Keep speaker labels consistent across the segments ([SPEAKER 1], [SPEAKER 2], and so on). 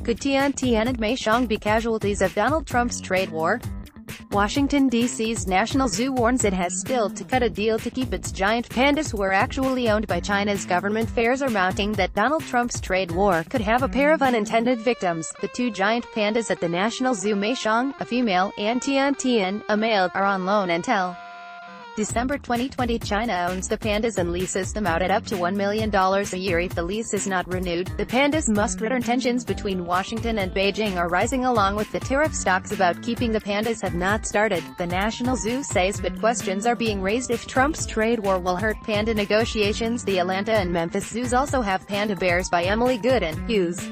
[SPEAKER 1] Could Tian and Meishong be casualties of Donald Trump's trade war? Washington, D.C.'s National Zoo warns it has still to cut a deal to keep its giant pandas who are actually owned by China's government. Fears are mounting that Donald Trump's trade war could have a pair of unintended victims. The two giant pandas at the National Zoo, Meishong, a female, and Tian, a male, are on loan until December 2020. China owns the pandas and leases them out at up to $1 million a year. If the lease is not renewed, the pandas must return. Tensions between Washington and Beijing are rising along with the tariff talks about keeping the pandas have not started, the National Zoo says, but questions are being raised if Trump's trade war will hurt panda negotiations. The Atlanta and Memphis zoos also have panda bears. By Emily Good and Hughes.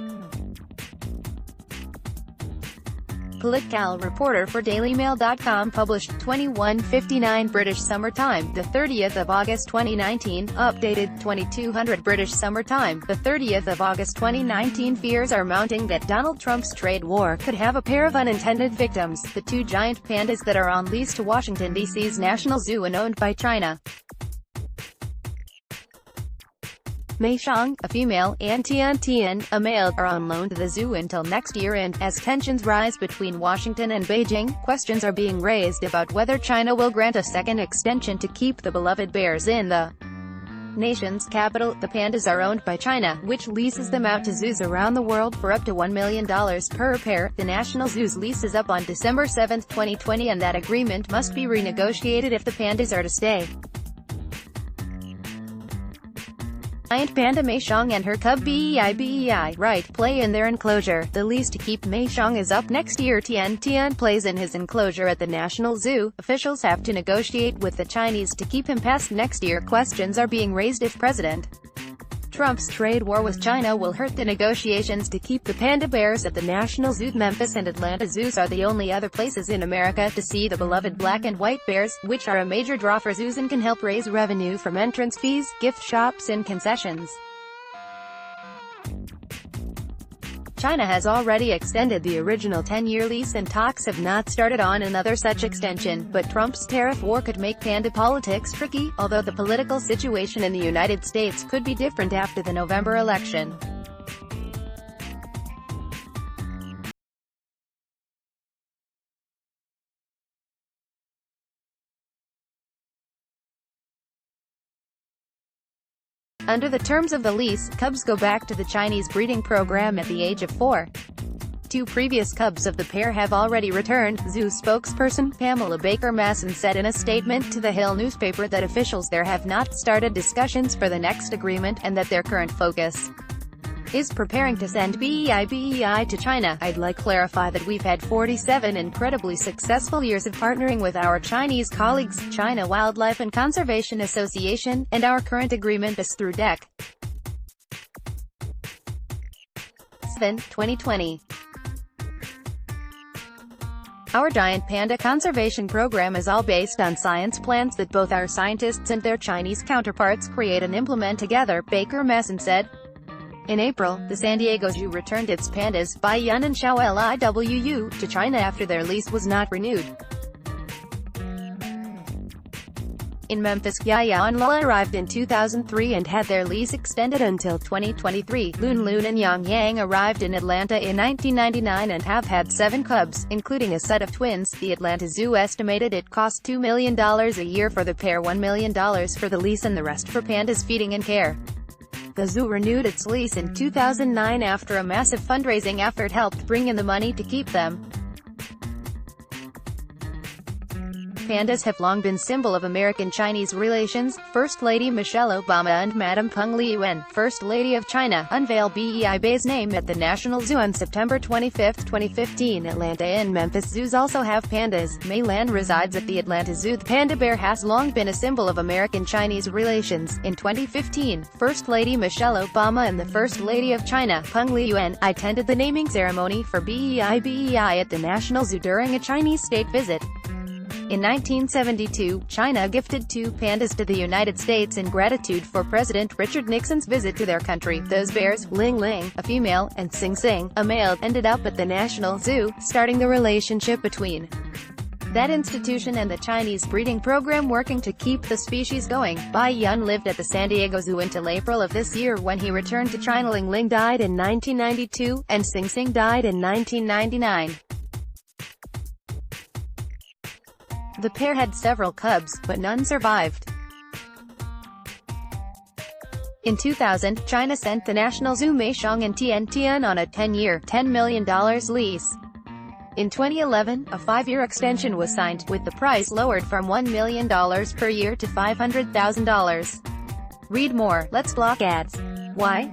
[SPEAKER 1] Political reporter for DailyMail.com published 21:59 British Summer Time, the 30th of August 2019, updated 2200 British Summer Time, the 30th of August 2019. Fears are mounting that Donald Trump's trade war could have a pair of unintended victims, the two giant pandas that are on lease to Washington, D.C.'s National Zoo and owned by China. Meishong, a female, and Tian, a male, are on loan to the zoo until next year, and, as tensions rise between Washington and Beijing, questions are being raised about whether China will grant a second extension to keep the beloved bears in the nation's capital. The pandas are owned by China, which leases them out to zoos around the world for up to $1 million per pair. The National Zoo's lease is up on December 7, 2020, and that agreement must be renegotiated if the pandas are to stay. Giant panda Meishong and her cub Bei right play in their enclosure. The lease to keep Meishong is up next year. Tian plays in his enclosure at the National Zoo. Officials have to negotiate with the Chinese to keep him past next year. Questions are being raised if President Trump's trade war with China will hurt the negotiations to keep the panda bears at the National Zoo. Memphis and Atlanta zoos are the only other places in America to see the beloved black and white bears, which are a major draw for zoos and can help raise revenue from entrance fees, gift shops and concessions. China has already extended the original 10-year lease and talks have not started on another such extension, but Trump's tariff war could make panda politics tricky, although the political situation in the United States could be different after the November election. Under the terms of the lease, cubs go back to the Chinese breeding program at the age of 4. Two previous cubs of the pair have already returned, zoo spokesperson Pamela Baker-Masson said in a statement to the Hill newspaper that officials there have not started discussions for the next agreement, and that their current focus is preparing to send Bei to China. I'd like to clarify that we've had 47 incredibly successful years of partnering with our Chinese colleagues, China Wildlife and Conservation Association, and our current agreement is through DEC 7, 2020. Our giant panda conservation program is all based on science plans that both our scientists and their Chinese counterparts create and implement together, Baker-Masson said. In April, the San Diego Zoo returned its pandas, Bai Yun and Xiao Liwu, to China after their lease was not renewed. In Memphis, Yaya and Lala arrived in 2003 and had their lease extended until 2023. Lun and Yang arrived in Atlanta in 1999 and have had 7 cubs, including a set of twins. The Atlanta Zoo estimated it cost $2 million a year for the pair, $1 million for the lease and the rest for pandas feeding and care. The zoo renewed its lease in 2009 after a massive fundraising effort helped bring in the money to keep them. Pandas have long been symbol of American-Chinese relations. First Lady Michelle Obama and Madam Peng Liyuan, First Lady of China, unveiled Bei's name at the National Zoo on September 25, 2015. Atlanta and Memphis zoos also have pandas. Mei Lan resides at the Atlanta Zoo. The panda bear has long been a symbol of American-Chinese relations. In 2015, First Lady Michelle Obama and the First Lady of China, Peng Liyuan, attended the naming ceremony for Bei at the National Zoo during a Chinese state visit. In 1972, China gifted 2 pandas to the United States in gratitude for President Richard Nixon's visit to their country. Those bears, Ling Ling, a female, and Sing Sing, a male, ended up at the National Zoo, starting the relationship between that institution and the Chinese breeding program working to keep the species going. Bai Yun lived at the San Diego Zoo until April of this year, when he returned to China. Ling Ling died in 1992, and Sing Sing died in 1999. The pair had several cubs, but none survived. In 2000, China sent the National Zoo Meishong and Tiantian on a 10-year, $10 million lease. In 2011, a 5-year extension was signed, with the price lowered from $1 million per year to $500,000. Read more. Let's block ads. Why?